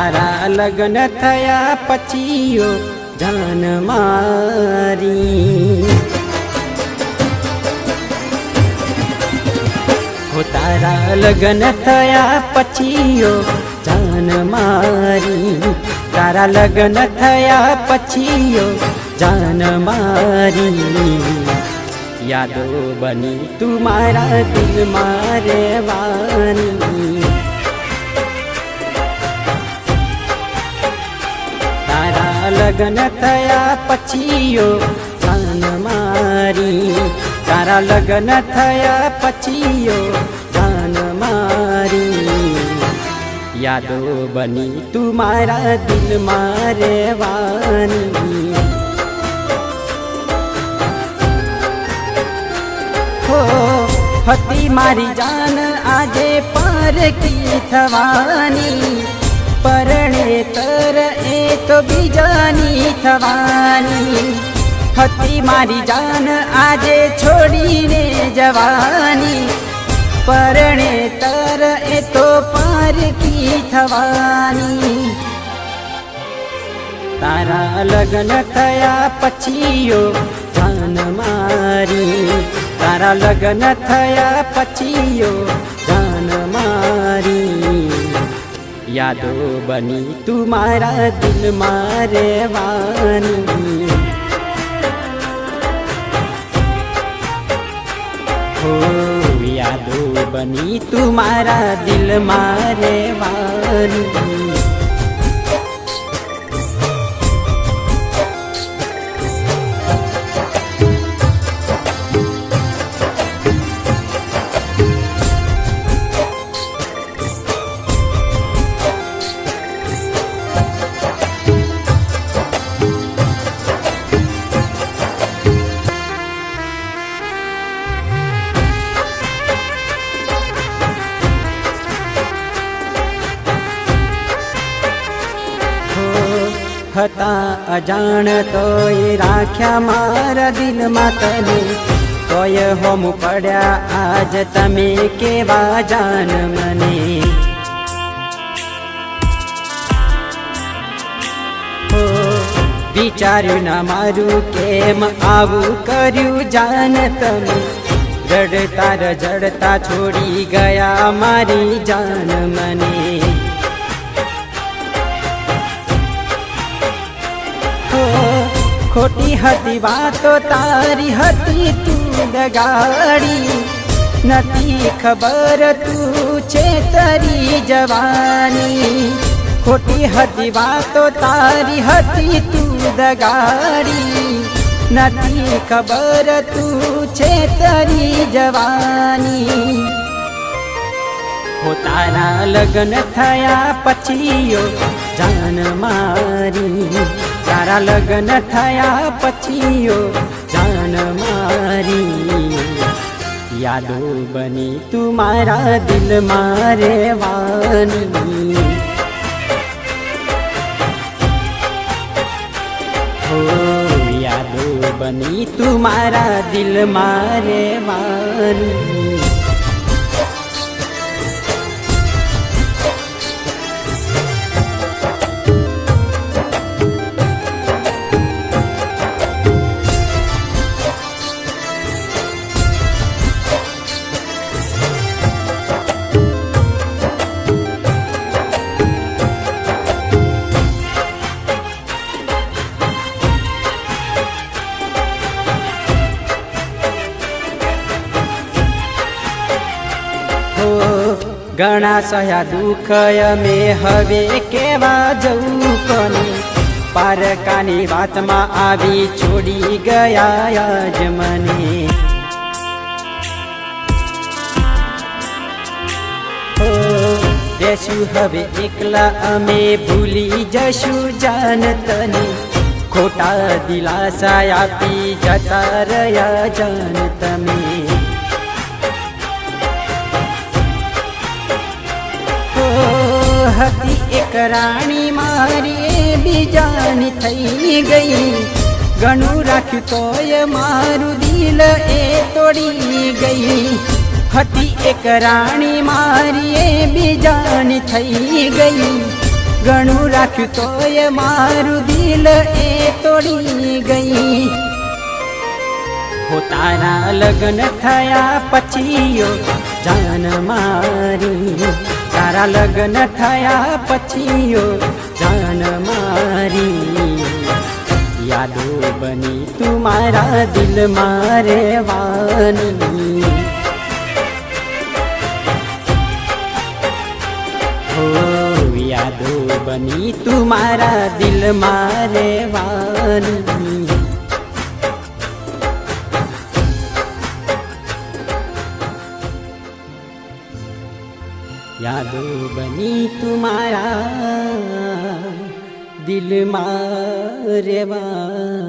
तारा लग्न थया पछीयो जान मारी। हो तारा लग्न थया पछीयो जान मारी। तारा लग्न थया पछीयो जान मारी। यादो बनी तुम्हारा दिल मारे वानी। तारा लग्न थया पछीयो जान मारी। तारा लग्न थया पछीयो जान मारी। यादो बनी तुम्हारा दिल मारे वानी। हो हती मारी जान आजे पर की थवानी। परणे तर ए तो बीजानी थवानी। हती मारी जान आजे छोड़ीने जवानी। परणे तर ए तो पार की थवानी। तारा लग्न थया पछीयो जान मारी। तारा लग्न थया पछीयो जान मारी। यादो बनी तुम्हारा दिल मारे वानी। हो यादो बनी तुम्हारा दिल मारे वानी। हता अजाण तोय राख्या मारा दिल में तने। तोय होम पड्या आज तमे केवा जान मने। हो विचार्यु न मारू केम आवू कर्यु जान तमे। जड़ता र जड़ता छोड़ी गया मारी जान मने। खोटी हती बातो तारी हती तू दगाड़ी। नती खबर तू छेतरी जवानी। खोटी हती बातो तारी हती तू दगाड़ी। नती खबर तू छेतरी जवानी। हो तारा लग्न थया पछीयो जान मारी। तारा लग्न थया पछीयो जान मारी। यादो बनी तुम्हारा दिल मारे वानी। हो यादो बनी तुम्हारा दिल मारे वानी। घणा सह्या दुख में हवे केवा जऊ कोनी। पारकानी बात में आवी छोड़ी गया आज मने। हो देशु हवे एकला अमे भूली जशु जान तने। खोटा दिलासा आपी जता रया जान तमे। हती एक राणी मारी बीजानी थई गई। घणु राख्यु तोय मारू दिल ए तोड़ी गई। हती एक राणी मारी बीजानी थई गई। ઘણું રાખ્યું તોય મારું દિલ એ તોડી ગઈ હો તારા લગ્ન થયા પછીઓ જાન મારી તારા લગ્ન થયા પછીઓ જાન મારી યાદો બની તું મારા દિલમાં રહેવાની હો યાદો બની તું મારા દિલમાં રહેવાની યાદો બની તુમારા દિલમાં રહેવાની